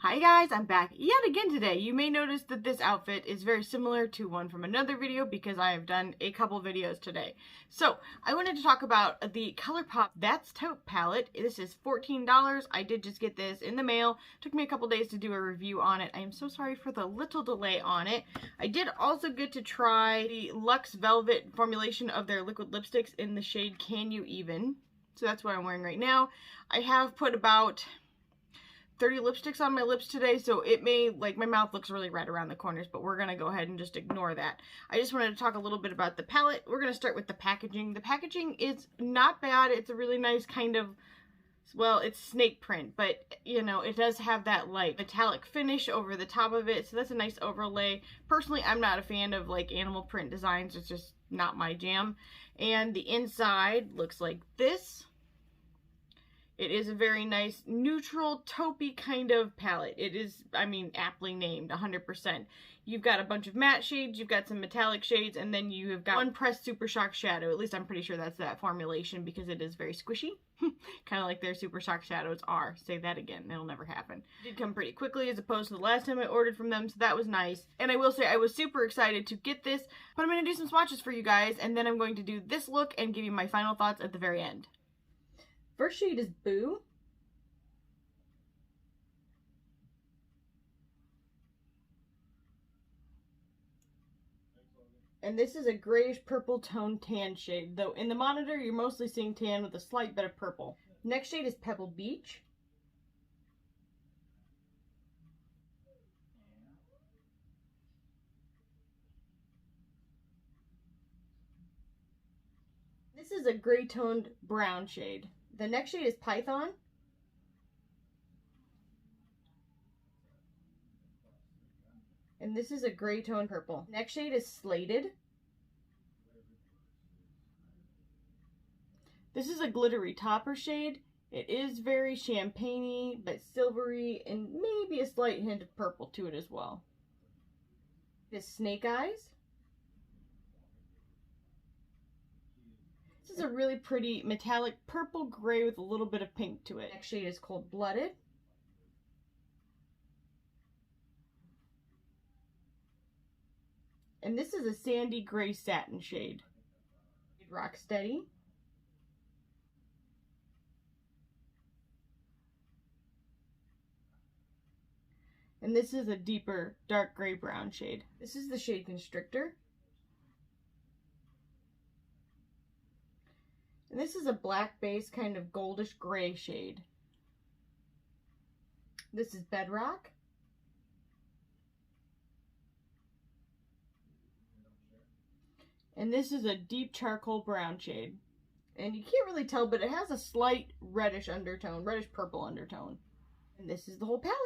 Hi guys, I'm back yet again today. You may notice that this outfit is very similar to one from another video because I have done a couple videos today. So, I wanted to talk about the Colourpop That's Taupe palette. This is $14. I did just get this in the mail. Took me a couple days to do a review on it. I am so sorry for the little delay on it. I did also get to try the Luxe Velvet formulation of their liquid lipsticks in the shade Can You Even? So that's what I'm wearing right now. I have put about 30 lipsticks on my lips today, so it may, like, my mouth looks really red around the corners, but we're gonna go ahead and just ignore that. I just wanted to talk a little bit about the palette. We're gonna start with the packaging. The packaging is not bad. It's a really nice kind of, well, it's snake print, but, you know, it does have that, like, metallic finish over the top of it, so that's a nice overlay. Personally, I'm not a fan of, like, animal print designs. It's just not my jam. And the inside looks like this. It is a very nice, neutral, taupey kind of palette. It is, I mean, aptly named, 100%. You've got a bunch of matte shades, you've got some metallic shades, and then you have got one pressed Super Shock shadow. At least I'm pretty sure that's that formulation because it is very squishy. Kind of like their Super Shock shadows are. Say that again, it'll never happen. It did come pretty quickly as opposed to the last time I ordered from them, so that was nice. And I will say I was super excited to get this, but I'm going to do some swatches for you guys, and then I'm going to do this look and give you my final thoughts at the very end. First shade is Boo. And this is a grayish purple tone tan shade, though in the monitor you're mostly seeing tan with a slight bit of purple. Next shade is Pebble Beach. This is a gray toned brown shade. The next shade is Python. And this is a gray tone purple. Next shade is Slated. This is a glittery topper shade. It is very champagne-y, but silvery, and maybe a slight hint of purple to it as well. This is Snake Eyes. This is a really pretty metallic purple gray with a little bit of pink to it. Next shade is Cold Blooded. And this is a sandy gray satin shade. Rocksteady. And this is a deeper dark gray brown shade. This is the shade Constrictor. And this is a black base kind of goldish gray shade. This is Bedrock. And this is a deep charcoal brown shade. And you can't really tell, but it has a slight reddish undertone, reddish purple undertone. And this is the whole palette.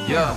Yeah.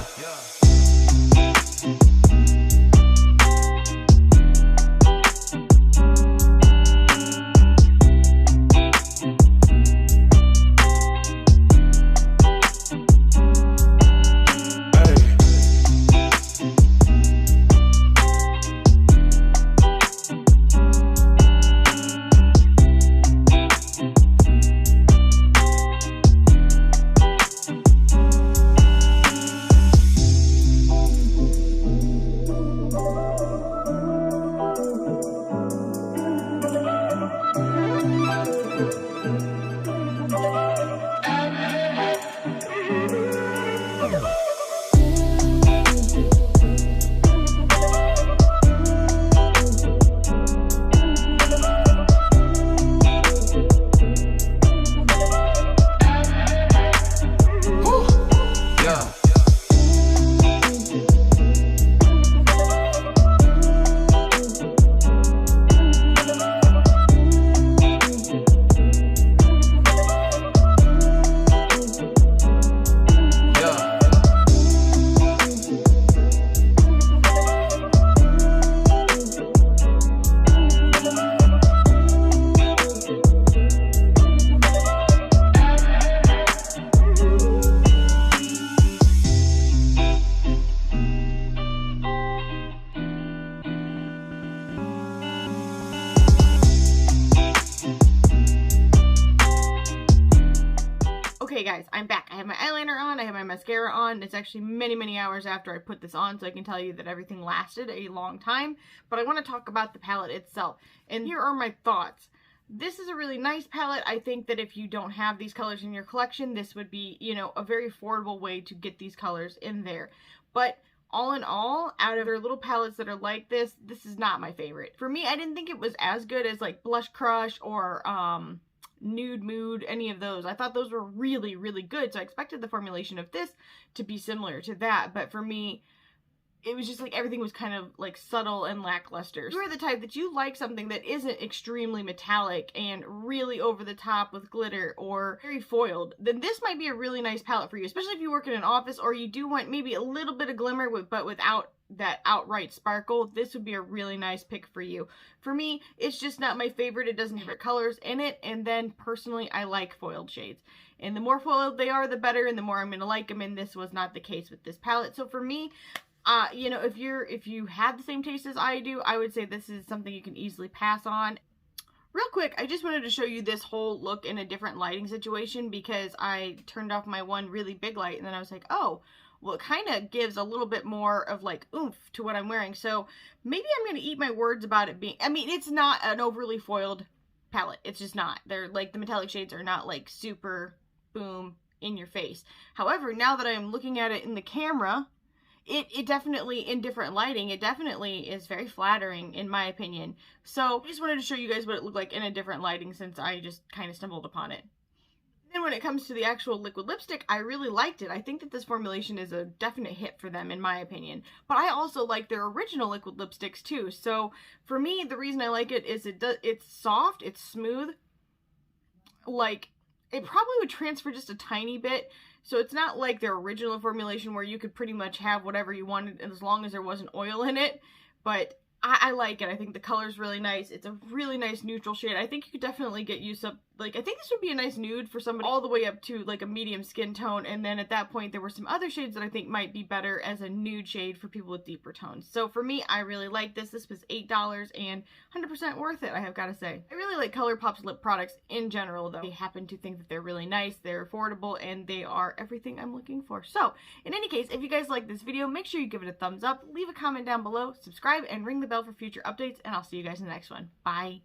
Okay guys, I'm back. I have my eyeliner on, I have my mascara on. It's actually many, many hours after I put this on, so I can tell you that everything lasted a long time. But I want to talk about the palette itself. And here are my thoughts. This is a really nice palette. I think that if you don't have these colors in your collection, this would be, you know, a very affordable way to get these colors in there. But all in all, out of their little palettes that are like this, this is not my favorite. For me, I didn't think it was as good as like Blush Crush or Nude Mood, any of those. I thought those were really, really good, so I expected the formulation of this to be similar to that, but for me, it was just like everything was kind of like subtle and lackluster. If you're the type that you like something that isn't extremely metallic and really over the top with glitter or very foiled, then this might be a really nice palette for you, especially if you work in an office or you do want maybe a little bit of glimmer but without that outright sparkle. This would be a really nice pick for you. For me, it's just not my favorite. It doesn't have colors in it, and then personally, I like foiled shades. And the more foiled they are, the better, and the more I'm going to like them, and this was not the case with this palette. So for me, you know, if you have the same taste as I do, I would say this is something you can easily pass on. Real quick, I just wanted to show you this whole look in a different lighting situation because I turned off my one really big light and then I was like, oh, well, it kind of gives a little bit more of like oomph to what I'm wearing. So maybe I'm going to eat my words about it being, I mean, it's not an overly foiled palette. It's just not. They're like, the metallic shades are not like super boom in your face. However, now that I'm looking at it in the camera, it definitely, in different lighting, it definitely is very flattering in my opinion. So I just wanted to show you guys what it looked like in a different lighting since I just kind of stumbled upon it. Then when it comes to the actual liquid lipstick, I really liked it. I think that this formulation is a definite hit for them in my opinion. But I also like their original liquid lipsticks too. So for me, the reason I like it is it's soft, it's smooth. Like, it probably would transfer just a tiny bit. So it's not like their original formulation where you could pretty much have whatever you wanted as long as there wasn't oil in it. But I like it. I think the color's really nice. It's a really nice neutral shade. I think you could definitely get used up. Like, I think this would be a nice nude for somebody all the way up to like a medium skin tone. And then at that point, there were some other shades that I think might be better as a nude shade for people with deeper tones. So for me, I really like this. This was $8 and 100% worth it, I have got to say. I really like Colourpop's lip products in general, though. I happen to think that they're really nice, they're affordable, and they are everything I'm looking for. So, in any case, if you guys like this video, make sure you give it a thumbs up, leave a comment down below, subscribe, and ring the bell for future updates, and I'll see you guys in the next one. Bye!